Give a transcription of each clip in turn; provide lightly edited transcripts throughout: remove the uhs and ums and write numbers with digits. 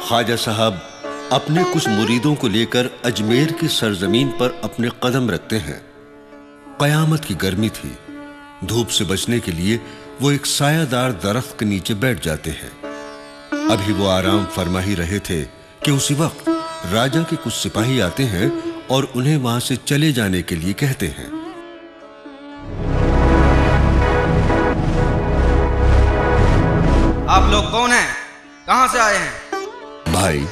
ख्वाजा साहब अपने कुछ मुरीदों को लेकर अजमेर की सरजमीन पर अपने कदम रखते हैं। कयामत की गर्मी थी। धूप से बचने के लिए वो एक सायादार दरख्त के नीचे बैठ जाते हैं। अभी वो आराम फरमा ही रहे थे कि उसी वक्त राजा के कुछ सिपाही आते हैं और उन्हें वहां से चले जाने के लिए कहते हैं। आप लोग कौन हैं? कहां से आए हैं? भाई,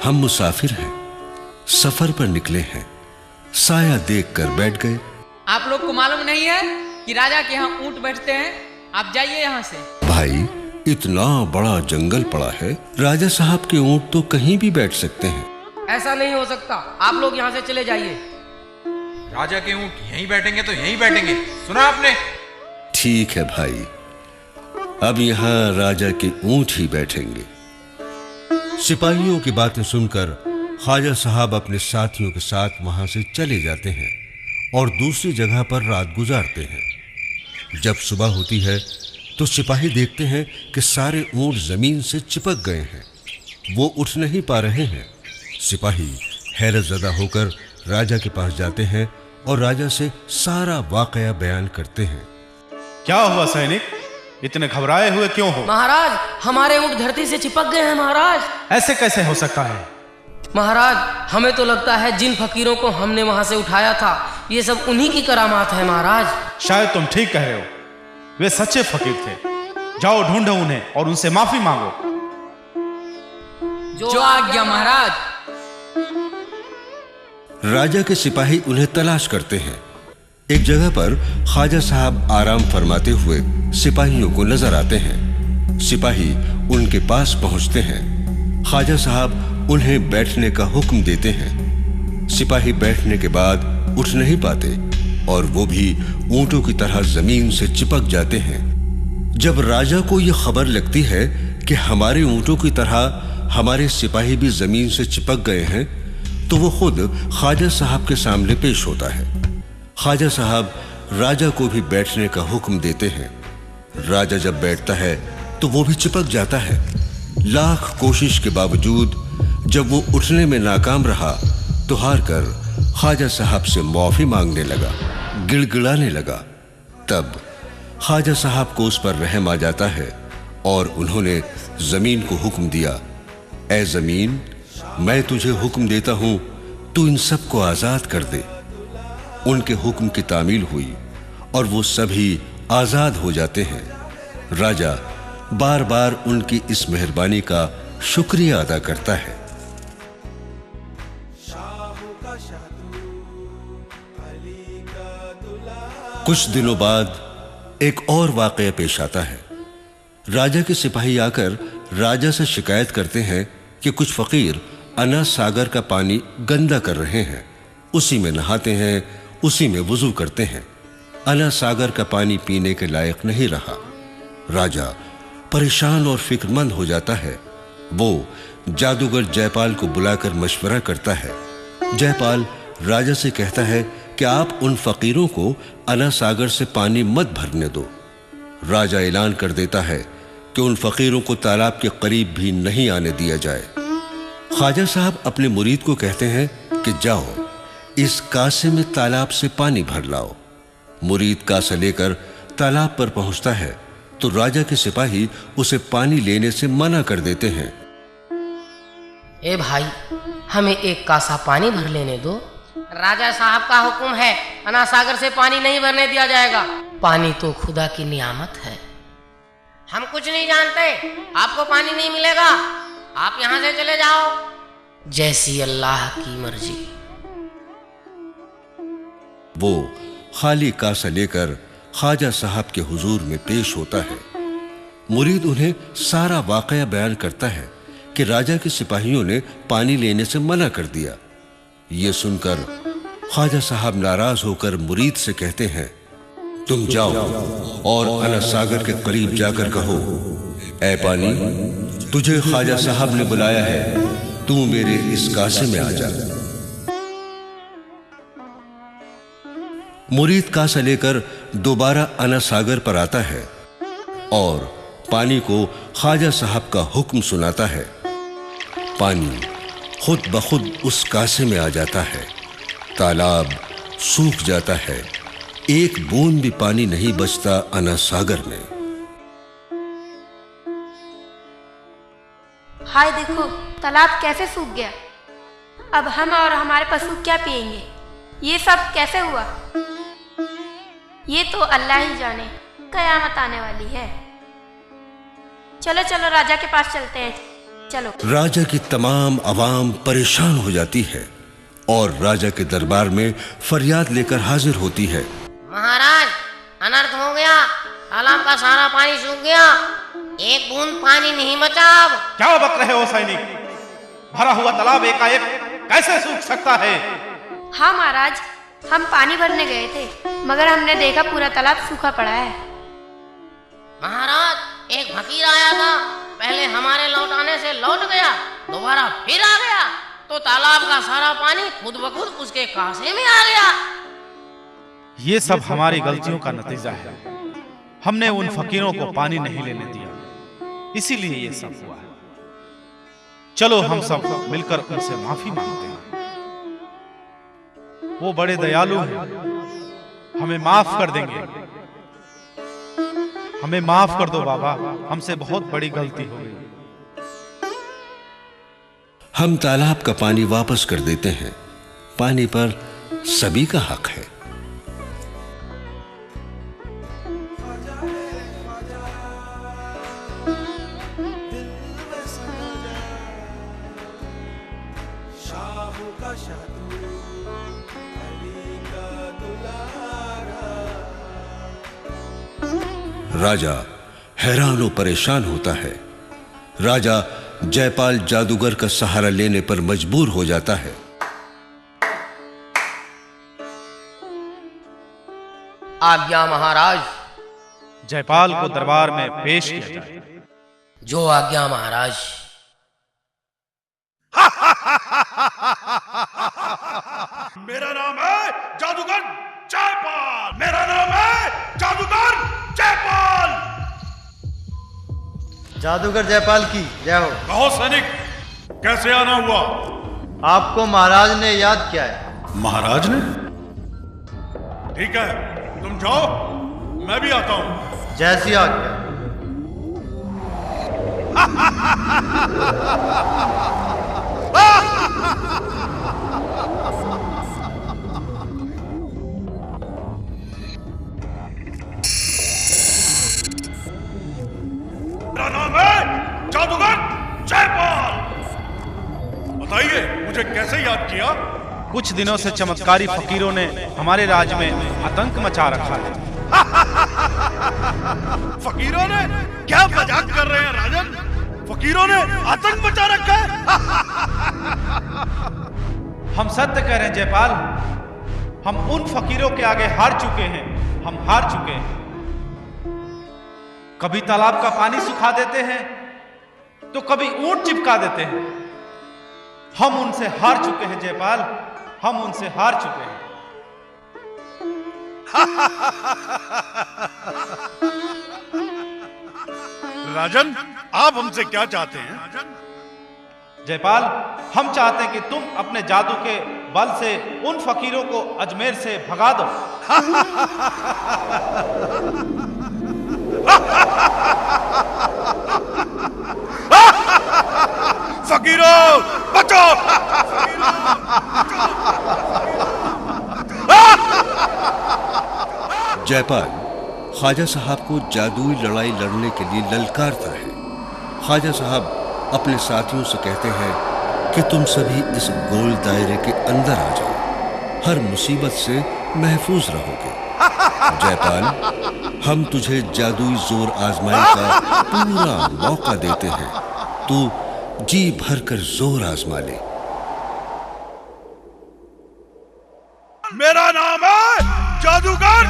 हम मुसाफिर हैं, सफर पर निकले हैं, साया देखकर बैठ गए। आप लोग को मालूम नहीं है कि राजा के यहाँ ऊंट बैठते हैं? आप जाइए यहाँ से। भाई, इतना बड़ा जंगल पड़ा है, राजा साहब के ऊंट तो कहीं भी बैठ सकते हैं। ऐसा नहीं हो सकता, आप लोग यहाँ से चले जाइए। राजा के ऊंट यहीं बैठेंगे तो यहीं बैठेंगे, सुना आपने? ठीक है भाई, अब यहाँ राजा के ऊंट ही बैठेंगे। सिपाहियों की बातें सुनकर ख्वाजा साहब अपने साथियों के साथ वहां से चले जाते हैं और दूसरी जगह पर रात गुजारते हैं। जब सुबह होती है तो सिपाही देखते हैं कि सारे ऊंट जमीन से चिपक गए हैं, वो उठ नहीं पा रहे हैं। सिपाही हैरत ज़दा होकर राजा के पास जाते हैं और राजा से सारा वाकया बयान करते हैं। क्या हुआ सैनिक, इतने घबराए हुए क्यों हो? महाराज, हमारे ऊंट धरती से चिपक गए हैं महाराज। ऐसे कैसे हो सकता है? महाराज, हमें तो लगता है जिन फकीरों को हमने वहां से उठाया था, ये सब उन्हीं की करामात है महाराज। शायद तुम ठीक कह रहे हो, वे सच्चे फकीर थे। जाओ ढूंढो उन्हें और उनसे माफी मांगो। जो आज्ञा महाराज। राजा के सिपाही उन्हें तलाश करते हैं। एक जगह पर ख्वाजा साहब आराम फरमाते हुए सिपाहियों को नजर आते हैं। सिपाही उनके पास पहुंचते हैं। ख्वाजा साहब उन्हें बैठने का हुक्म देते हैं। सिपाही बैठने के बाद उठ नहीं पाते और वो भी ऊंटों की तरह जमीन से चिपक जाते हैं। जब राजा को यह खबर लगती है कि हमारे ऊंटों की तरह हमारे सिपाही भी जमीन से चिपक गए हैं, तो वो खुद ख्वाजा साहब के सामने पेश होता है। ख्वाजा साहब राजा को भी बैठने का हुक्म देते हैं। राजा जब बैठता है तो वो भी चिपक जाता है। लाख कोशिश के बावजूद जब वो उठने में नाकाम रहा तो हार कर ख्वाजा साहब से माफी मांगने लगा, गिड़गिड़ाने लगा। तब ख्वाजा साहब को उस पर रहम आ जाता है और उन्होंने जमीन को हुक्म दिया, ऐ जमीन, मैं तुझे हुक्म देता हूं, तू इन सबको आजाद कर दे। उनके हुक्म की तामील हुई और वो सभी आजाद हो जाते हैं। राजा बार बार उनकी इस मेहरबानी का शुक्रिया अदा करता है। कुछ दिनों बाद एक और वाकया पेश आता है। राजा के सिपाही आकर राजा से शिकायत करते हैं कि कुछ फकीर अना सागर का पानी गंदा कर रहे हैं, उसी में नहाते हैं, उसी में वुजू करते हैं। अना सागर का पानी पीने के लायक नहीं रहा। राजा परेशान और फिक्रमंद हो जाता है। वो जादूगर जयपाल को बुलाकर मशवरा करता है। जयपाल राजा से कहता है कि आप उन फकीरों को अना सागर से पानी मत भरने दो। राजा ऐलान कर देता है कि उन फकीरों को तालाब के करीब भी नहीं आने दिया जाए। ख्वाजा साहब अपने मुरीद को कहते हैं कि जाओ, इस कासे में तालाब से पानी भर लाओ। मुरीद कासा लेकर तालाब पर पहुंचता है तो राजा के सिपाही उसे पानी लेने से मना कर देते हैं। ए भाई, हमें एक कासा पानी भर लेने दो। राजा साहब का हुक्म है, अना सागर से पानी नहीं भरने दिया जाएगा। पानी तो खुदा की नियामत है। हम कुछ नहीं जानते, आपको पानी नहीं मिलेगा, आप यहाँ से चले जाओ, जैसी अल्लाह की मर्जी। वो खाली कासा लेकर ख्वाजा साहब के हुजूर में पेश होता है। मुरीद उन्हें सारा वाकया बयान करता है कि राजा के सिपाहियों ने पानी लेने से मना कर दिया। ये सुनकर ख्वाजा साहब नाराज होकर मुरीद से कहते हैं, तुम जाओ और अना सागर के करीब जाकर कहो, ऐ पानी, तुझे ख्वाजा साहब ने बुलाया है, तू मेरे इस कासे में आ जा। मुरीद कासा लेकर दोबारा अना सागर पर आता है और पानी को ख्वाजा साहब का हुक्म सुनाता है। पानी खुद ब खुद उस कासे में आ जाता है। तालाब सूख जाता है, एक बूंद भी पानी नहीं बचता अना सागर में। हाय देखो, तालाब कैसे सूख गया। अब हम और हमारे पशु क्या पिएंगे? ये सब कैसे हुआ? ये तो अल्लाह ही जाने, कयामत आने वाली है। चलो चलो राजा के पास चलते हैं, चलो। राजा की तमाम अवाम परेशान हो जाती है और राजा के दरबार में फरियाद लेकर हाजिर होती है। महाराज, अनर्थ हो गया, तालाब का सारा पानी सूख गया, एक बूंद पानी नहीं बचा। अब क्या बक रहे हो सैनिक? भरा हुआ तालाब एकाएक कैसे सूख सकता है? हाँ महाराज, हम पानी भरने गए थे, मगर हमने देखा पूरा तालाब सूखा पड़ा है। महाराज, एक फकीर आया था, पहले हमारे लौटाने से लौट गया, दोबारा फिर आ गया तो तालाब का सारा पानी खुद ब खुद उसके कासे में आ गया। ये सब हमारी गलतियों का नतीजा है। हमने उन फकीरों को पानी नहीं लेने दिया, इसीलिए ये सब हुआ है। चलो हम सब मिलकर उनसे माफी मांगते हैं। वो बड़े दयालु हैं, हमें माफ कर देंगे। हमें माफ कर दो बाबा, हमसे बहुत बड़ी गलती हो गई। हम तालाब का पानी वापस कर देते हैं। पानी पर सभी का हक है। राजा हैरान और परेशान होता है। राजा जयपाल जादूगर का सहारा लेने पर मजबूर हो जाता है। आज्ञा महाराज। जयपाल को दरबार में पेश किया जाए। जो आज्ञा महाराज। मेरा नाम है जादूगर जयपाल। मेरा नाम है जादूगर जयपाल। जादूगर जयपाल की जय हो। कहो सैनिक, कैसे आना हुआ? आपको महाराज ने याद किया है। महाराज ने? ठीक है, तुम जाओ, मैं भी आता हूं। जैसी आज्ञा। मेरा नाम है जादूगर जयपाल। बताइए, मुझे कैसे याद किया? कुछ दिनों से चमत्कारी फकीरों ने हमारे राज्य में आतंक मचा रखा है। फकीरों ने? क्या मजाक कर रहे हैं राजन? फकीरों ने आतंक मचा रखा है? हम सत्य कह रहे हैं जयपाल, हम उन फकीरों के आगे हार चुके हैं। हम हार चुके हैं। कभी तालाब का पानी सुखा देते हैं तो कभी ऊंट चिपका देते हैं। हम उनसे हार चुके हैं जयपाल, हम उनसे हार चुके हैं। राजन, आप हमसे क्या चाहते हैं? जयपाल, हम चाहते हैं कि तुम अपने जादू के बल से उन फकीरों को अजमेर से भगा दो। फकीरों बचो! जयपाल ख्वाजा साहब को जादुई लड़ाई लड़ने के लिए ललकारता है। ख्वाजा साहब अपने साथियों से कहते हैं कि तुम सभी इस गोल दायरे के अंदर आ जाओ, हर मुसीबत से महफूज रहोगे। जयपाल, हम तुझे जादुई जोर आजमाने का पूरा मौका देते हैं। तू जी भर कर जोर आजमा ले। मेरा नाम है जादूगर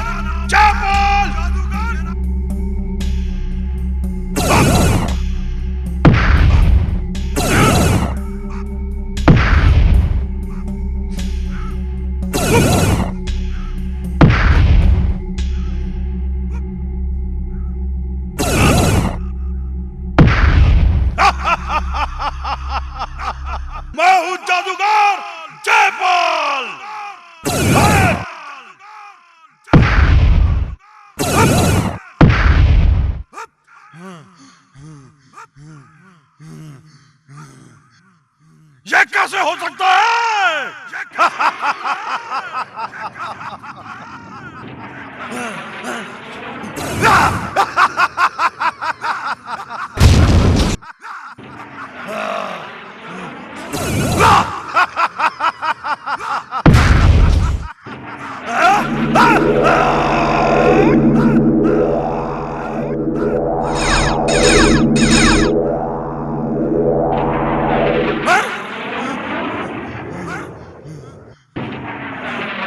जयपाल। ये कैसे हो सकता है?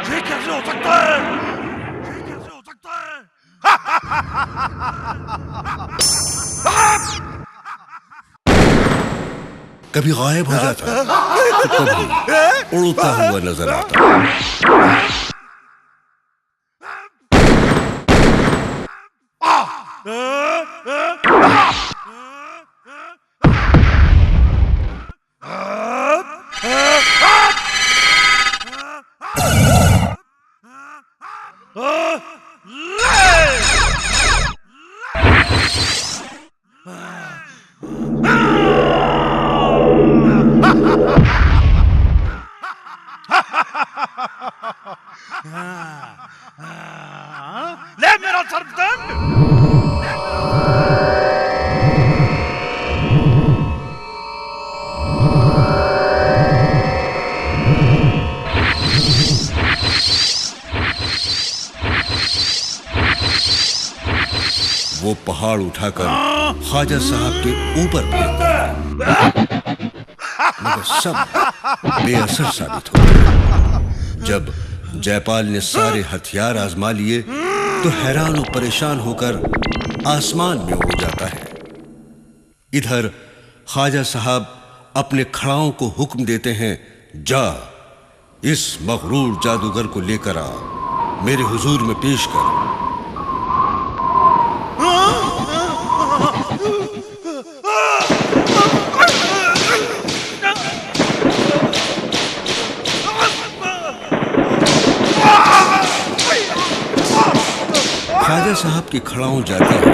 ये कैसे हो सकता है? ये कैसे हो सकता है? कभी गायब हो जाता तो कभी उड़ता हुआ नजर आता। ले मेरा सर्पदंड। वो पहाड़ उठाकर ख्वाजा साहब के ऊपर फेंकता है, मगर सब बेअसर साबित हो गया। जब जयपाल ने सारे हथियार आजमा लिए तो हैरान और परेशान होकर आसमान में उड़ जाता है। इधर ख्वाजा साहब अपने खड़ाओं को हुक्म देते हैं, जा इस मगरूर जादूगर को लेकर आ, मेरे हुजूर में पेश कर। ख्वाजा साहब की खड़ाओं जाती है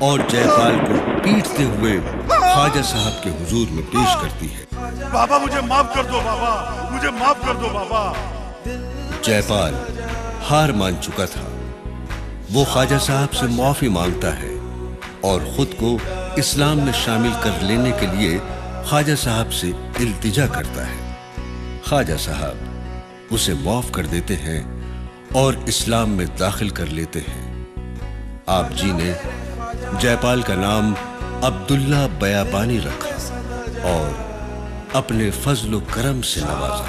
और जयपाल को पीटते हुए ख्वाजा साहब के हुजूर में पेश करती है। बाबा मुझे माफ कर दो बाबा, मुझे माफ कर दो बाबा। जयपाल हार मान चुका था। वो ख्वाजा साहब से माफी मांगता है और खुद को इस्लाम में शामिल कर लेने के लिए ख्वाजा साहब से इल्तिजा करता है। ख्वाजा साहब उसे माफ कर देते हैं और इस्लाम में दाखिल कर लेते हैं। आप जी ने जयपाल का नाम अब्दुल्ला बयाबानी रखा और अपने फजल व करम से नवाजा।